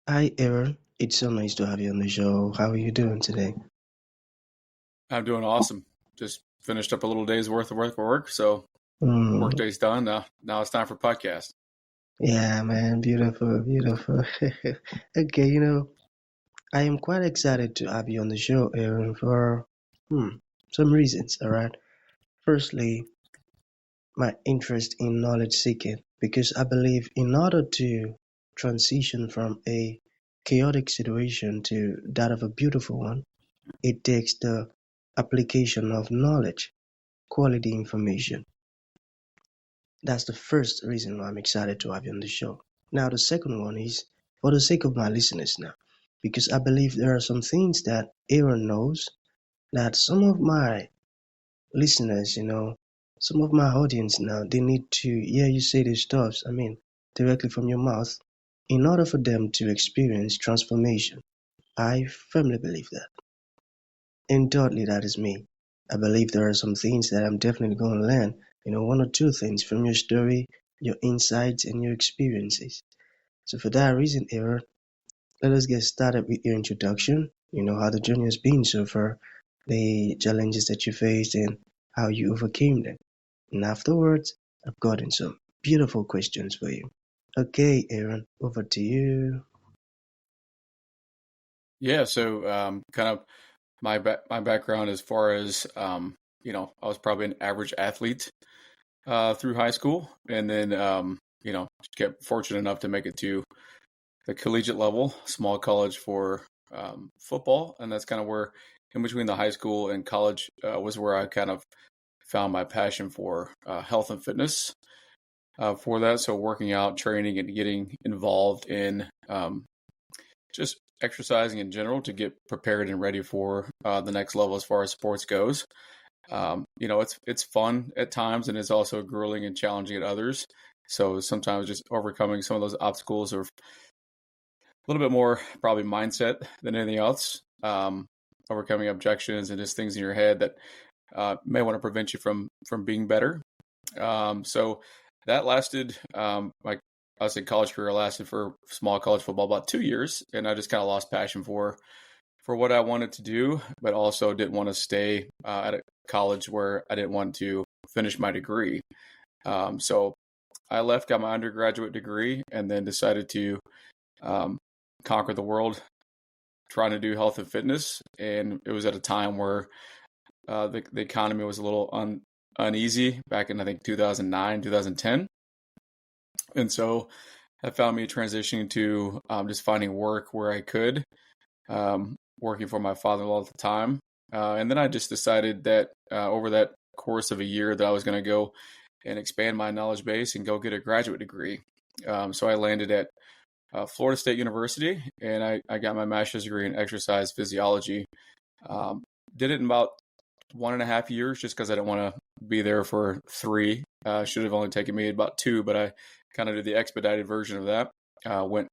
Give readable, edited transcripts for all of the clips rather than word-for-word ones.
Hi, Aaron. It's so nice to have you on the show. How are you doing today? I'm doing awesome. Just finished up a little day's worth of work, so work Mm, day's done. Now it's time for podcast. yeah, man. Beautiful, beautiful. Okay, I am quite excited to have you on the show, Aaron, for hmm, some reasons, all right? Firstly, my interest in knowledge seeking, because I believe in order to transition from a chaotic situation to that of a beautiful one, it takes the application of knowledge, quality information. That's the first reason why I'm excited to have you on the show. Now, the second one is for the sake of my listeners now, because I believe there are some things that Aaron knows that some of my listeners, some of my audience now, they need to hear you say these stuffs, directly from your mouth, in order for them to experience transformation. I firmly believe that. And thirdly, that is me. I believe there are some things that I'm definitely going to learn, one or two things from your story, your insights, and your experiences. So, for that reason, Aaron, let us get started with your introduction. You know how the journey has been so far, the challenges that you faced, and how you overcame them. And afterwards, I've gotten some beautiful questions for you. Okay, Aaron, over to you. Yeah, so kind of my background as far as I was probably an average athlete through high school, and then get fortunate enough to make it to the collegiate level, small college for football, and that's kind of where in between the high school and college was where I kind of found my passion for health and fitness for that. So working out, training, and getting involved in just exercising in general to get prepared and ready for the next level as far as sports goes. It's fun at times, and it's also grueling and challenging at others. So sometimes just overcoming some of those obstacles are a little bit more probably mindset than anything else. Overcoming objections and just things in your head that may want to prevent you from being better. So that lasted, I would say college career lasted for small college football about 2 years, and I just kind of lost passion for what I wanted to do, but also didn't want to stay at a college where I didn't want to finish my degree. So I left, got my undergraduate degree, and then decided to um, conquer the world trying to do health and fitness. And it was at a time where the economy was a little uneasy back in, I think, 2009, 2010. And so that found me transitioning to just finding work where I could, working for my father-in-law at the time. And then I just decided that over that course of a year that I was going to go and expand my knowledge base and go get a graduate degree. So I landed at Florida State University, and I got my master's degree in exercise physiology. Um, did it in about 1.5 years just because I didn't want to be there for three. Should have only taken me about two, but I kind of did the expedited version of that. Went,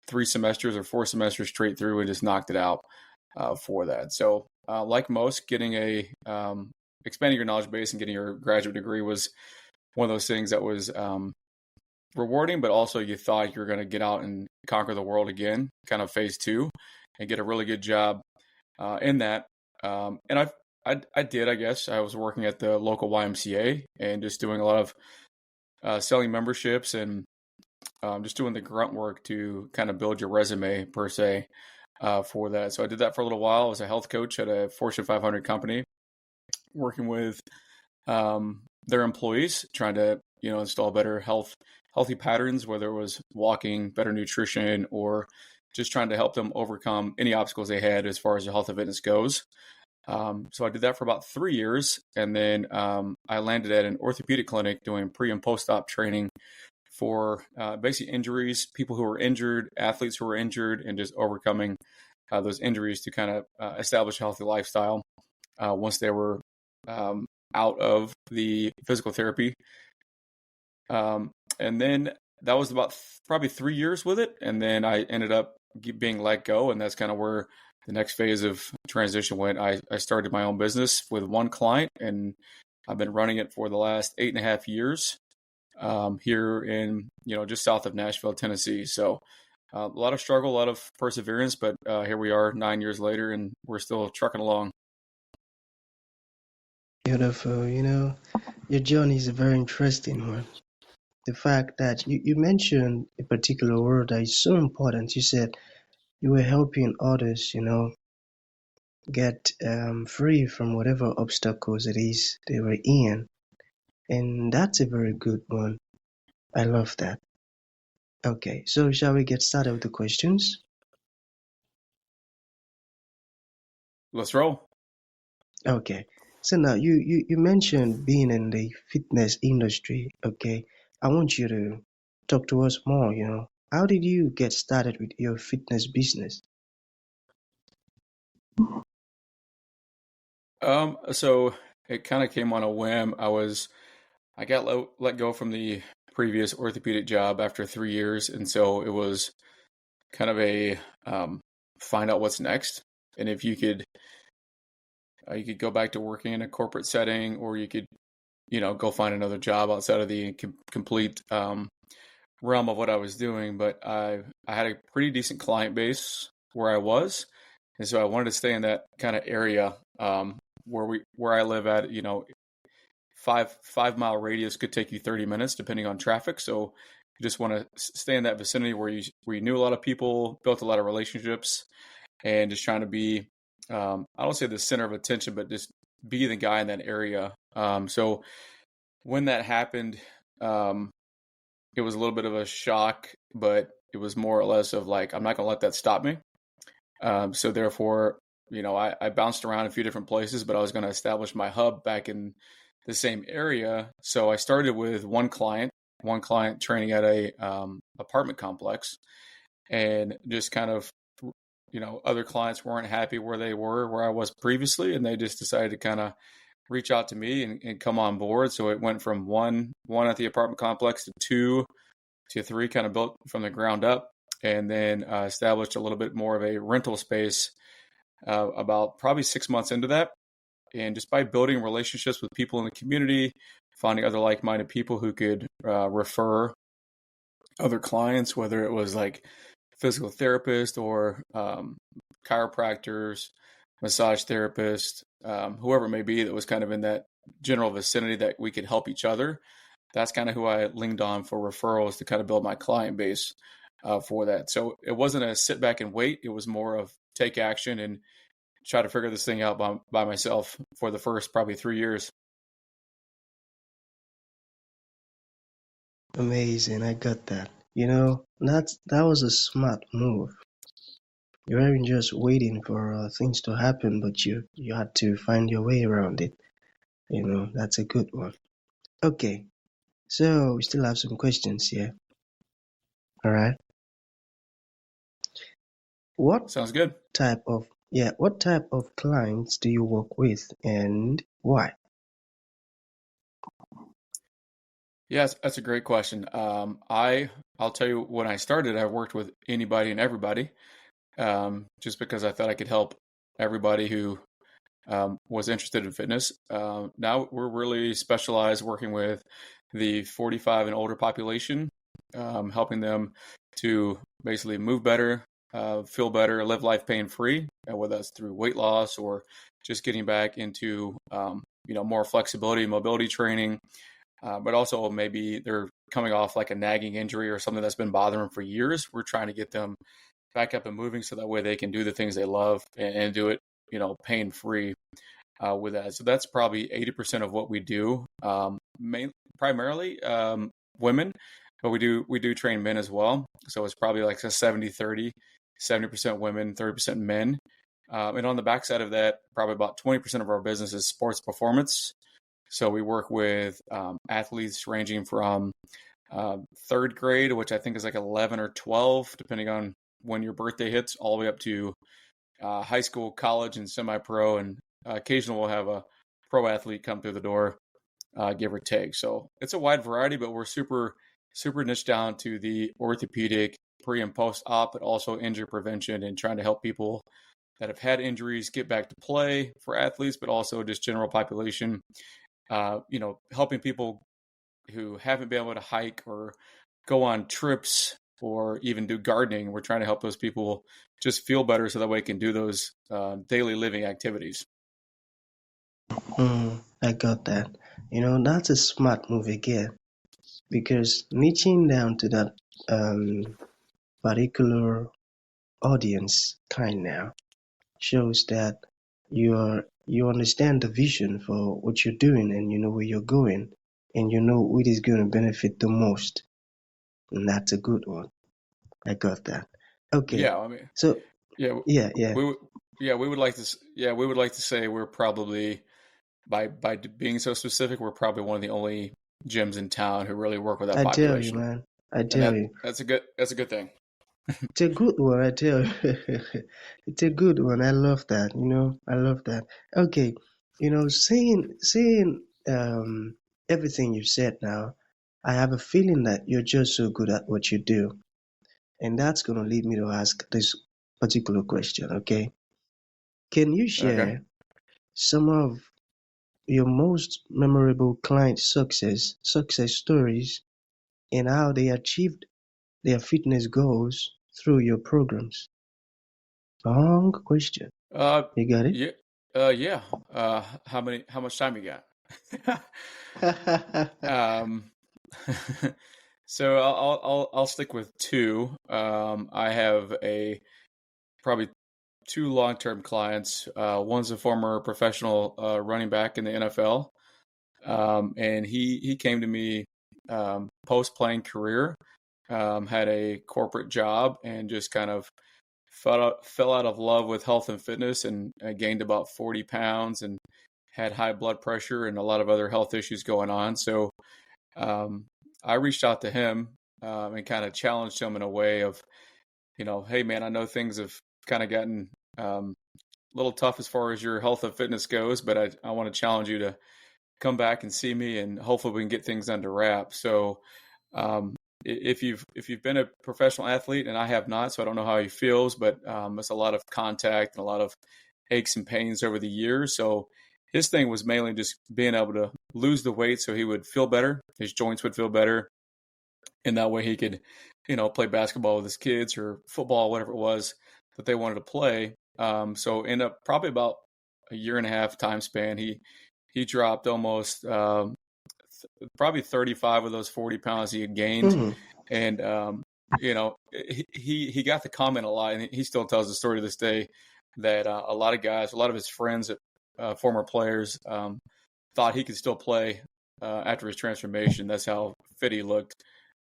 3 semesters or 4 semesters straight through and just knocked it out for that. So, like most, getting expanding your knowledge base and getting your graduate degree was one of those things that was rewarding, but also you thought you were going to get out and conquer the world again, kind of phase two, and get a really good job in that. And I did, I guess. I was working at the local YMCA and just doing a lot of selling memberships and just doing the grunt work to kind of build your resume per se for that. So I did that for a little while. I was a health coach at a Fortune 500 company, working with their employees, trying to install better healthy patterns, whether it was walking, better nutrition, or just trying to help them overcome any obstacles they had as far as their health and fitness goes. So I did that for about 3 years, and then I landed at an orthopedic clinic doing pre and post op training for basically injuries, people who were injured, athletes who were injured, and just overcoming those injuries to kind of establish a healthy lifestyle once they were out of the physical therapy. And then that was about probably 3 years with it, and then I ended up being let go, and that's kind of where the next phase of transition went. I started my own business with one client, and I've been running it for the last 8.5 years here in just south of Nashville, Tennessee. So a lot of struggle, a lot of perseverance, but here we are 9 years later, and we're still trucking along. Beautiful. Your journey is a very interesting one. The fact that you mentioned a particular word that is so important. You said you were helping others, get free from whatever obstacles it is they were in. And that's a very good one. I love that. Okay, so shall we get started with the questions? Let's roll. Okay, so now you mentioned being in the fitness industry. Okay, I want you to talk to us more. How did you get started with your fitness business? So it kind of came on a whim. I got let go from the previous orthopedic job after 3 years, and so it was kind of a find out what's next, and if you could go back to working in a corporate setting, or you could go find another job outside of the complete realm of what I was doing. But I had a pretty decent client base where I was, and so I wanted to stay in that kind of area where I live at. 5 mile radius could take you 30 minutes depending on traffic. So you just want to stay in that vicinity where you knew a lot of people, built a lot of relationships, and just trying to be I don't say the center of attention, but just be the guy in that area. So when that happened, it was a little bit of a shock, but it was more or less of like, I'm not going to let that stop me. So therefore, I bounced around a few different places, but I was going to establish my hub back in the same area. So I started with one client training at a apartment complex, and just kind of, other clients weren't happy where I was previously, and they just decided to kind of reach out to me and come on board. So it went from one at the apartment complex to two to three, kind of built from the ground up, and then established a little bit more of a rental space about probably 6 months into that. And just by building relationships with people in the community, finding other like-minded people who could refer other clients, whether it was like physical therapists or chiropractors, massage therapists, whoever it may be that was kind of in that general vicinity that we could help each other. That's kind of who I leaned on for referrals to kind of build my client base for that. So it wasn't a sit back and wait. It was more of take action and try to figure this thing out by myself for the first probably 3 years. Amazing, I got that. That was a smart move. You weren't just waiting for things to happen, but you had to find your way around it. That's a good one. Okay, so we still have some questions here. All right. What Sounds good. what type of clients do you work with and why? Yes, that's a great question. I'll tell you, when I started, I worked with anybody and everybody, just because I thought I could help everybody who was interested in fitness. Now we're really specialized working with the 45 and older population, helping them to basically move better, feel better, live life pain free, whether that's through weight loss or just getting back into more flexibility, mobility training. But also maybe they're coming off like a nagging injury or something that's been bothering them for years. We're trying to get them back up and moving so that way they can do the things they love and do it, pain free with that. So that's probably 80% of what we do. Primarily women, but we do train men as well. So it's probably like a 70-30, 70% women, 30% men. And on the backside of that, probably about 20% of our business is sports performance. So we work with athletes ranging from third grade, which I think is like 11 or 12, depending on when your birthday hits, all the way up to high school, college, and semi-pro. And occasionally we'll have a pro athlete come through the door, give or take. So it's a wide variety, but we're super, super niche down to the orthopedic pre and post-op, but also injury prevention and trying to help people that have had injuries get back to play for athletes, but also just general population. Helping people who haven't been able to hike or go on trips or even do gardening. We're trying to help those people just feel better so that way they can do those daily living activities. I got that. That's a smart move again because niching down to that um, particular audience kind now shows that you understand the vision for what you're doing and you know where you're going and you know what is going to benefit the most. And that's a good one. I got that. Okay. Yeah, I mean, So yeah, yeah, yeah. we would, yeah, we would like to, yeah, we would like to say we're probably by being so specific, we're probably one of the only gyms in town who really work with that I tell you, population, man. I and tell you. that's a good thing. It's a good one, I tell you. It's a good one. I love that. I love that. Okay. Saying everything you've said now, I have a feeling that you're just so good at what you do. And that's gonna lead me to ask this particular question, okay? Can you Okay. share some of your most memorable client success stories and how they achieved their fitness goals through your programs? Long question. Uh, You got it? yeah, yeah. How much time you got? Um, so I'll stick with two. I have a probably two long-term clients. One's a former professional running back in the NFL, and he came to me post playing career, had a corporate job, and just kind of fell out of love with health and fitness, and gained about 40 pounds, and had high blood pressure and a lot of other health issues going on. So um, I reached out to him and kind of challenged him in a way of, hey man, I know things have kind of gotten a little tough as far as your health and fitness goes, but I want to challenge you to come back and see me, and hopefully we can get things under wraps. So um, if you've been a professional athlete, and I have not, so I don't know how he feels, but it's a lot of contact and a lot of aches and pains over the years. So his thing was mainly just being able to lose the weight so he would feel better, his joints would feel better, and that way he could, play basketball with his kids or football, whatever it was that they wanted to play. So in a probably about a year and a half time span, he dropped almost probably 35 of those 40 pounds he had gained, Hmm. and he got the comment a lot, and he still tells the story to this day that a lot of guys, a lot of his friends, former players, thought he could still play after his transformation. That's how fit he looked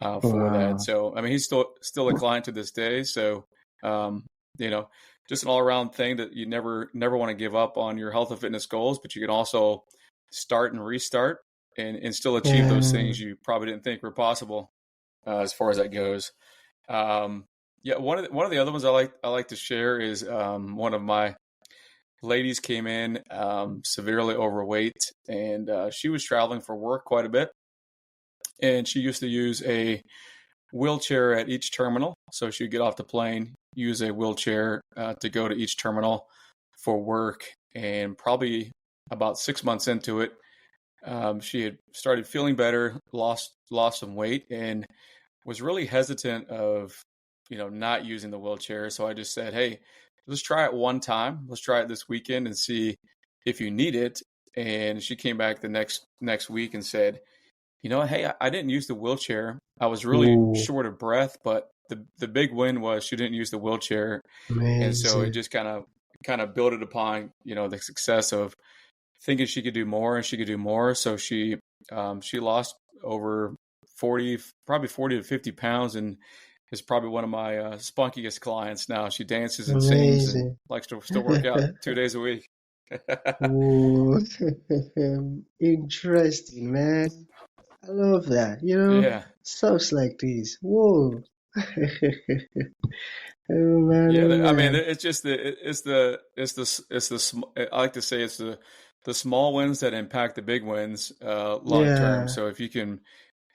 for that. Wow. So I mean, he's still a client to this day. So um, you know, just an all around thing that you never want to give up on your health and fitness goals, but you can also start and restart and still achieve those Yeah. things you probably didn't think were possible as far as that goes. Um, yeah, one of the other ones I like to share is one of my ladies came in severely overweight, and she was traveling for work quite a bit, and she used to use a wheelchair at each terminal. So she'd get off the plane, use a wheelchair to go to each terminal for work. And probably about 6 months into it, she had started feeling better, lost some weight, and was really hesitant of not using the wheelchair. So I just said, hey, let's try it one time. Let's try it this weekend and see if you need it. And she came back the next week and said, hey, I didn't use the wheelchair. I was really Ooh, short of breath, but the big win was she didn't use the wheelchair, and so it amazing. just kind of built it upon the success of thinking she could do more and she could do more. So she lost over 40, probably 40 to 50 pounds, and is probably one of my spunkiest clients now. She dances and sings and Amazing. likes to still work out 2 days a week. Ooh. Interesting, man. I love that. Yeah. Stuffs like this. Whoa. Oh man, Yeah, oh I mean, man. it's just I like to say it's the small wins that impact the big wins long term. Yeah. So if you can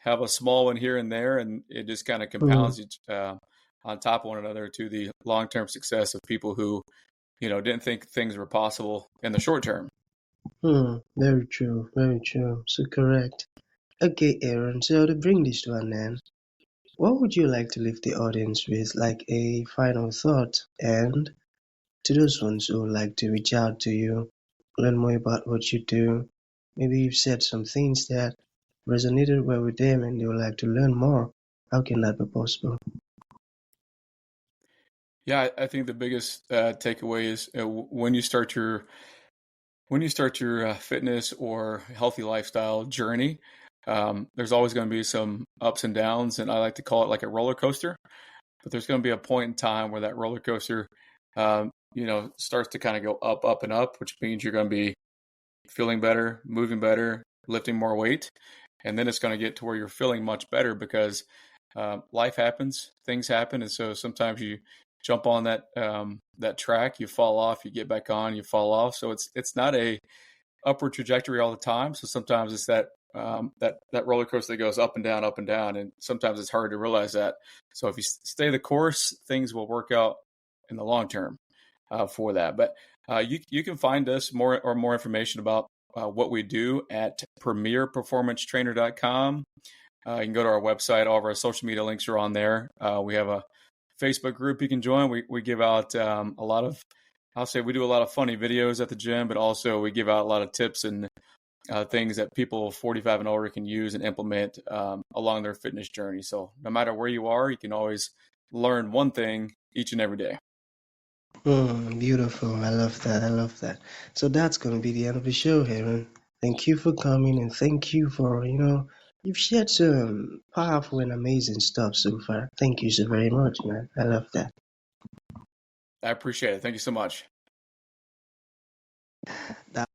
have a small one here and there, and it just kind of Hmm. compounds each on top of one another to the long term success of people who didn't think things were possible in the short term. Hmm. Very true. Very true. So correct. Okay, Aaron. So to bring this to an end, what would you like to leave the audience with, like a final thought? And to those ones who would like to reach out to you, learn more about what you do, maybe you've said some things that resonated well with them and they would like to learn more. How can that be possible? Yeah, I think the biggest takeaway is when you start your fitness or healthy lifestyle journey, there's always going to be some ups and downs, and I like to call it like a roller coaster. But there's going to be a point in time where that roller coaster, starts to kind of go up, up, and up, which means you're going to be feeling better, moving better, lifting more weight, and then it's going to get to where you're feeling much better because life happens, things happen, and so sometimes you jump on that track, you fall off, you get back on, you fall off. So it's not a upward trajectory all the time. So sometimes it's that roller coaster that goes up and down, and sometimes it's hard to realize that. So if you stay the course, things will work out in the long term for that. But you can find us more information about what we do at premierperformancetrainer.com. You can go to our website. All of our social media links are on there. We have a Facebook group you can join. We give out a lot of, I'll say we do a lot of funny videos at the gym, but also we give out a lot of tips and things that people 45 and older can use and implement along their fitness journey. So no matter where you are, you can always learn one thing each and every day. Beautiful. I love that. I love that. So that's going to be the end of the show, Aaron. Thank you for coming and thank you for, you've shared some powerful and amazing stuff so far. Thank you so very much, man. I love that. I appreciate it. Thank you so much. That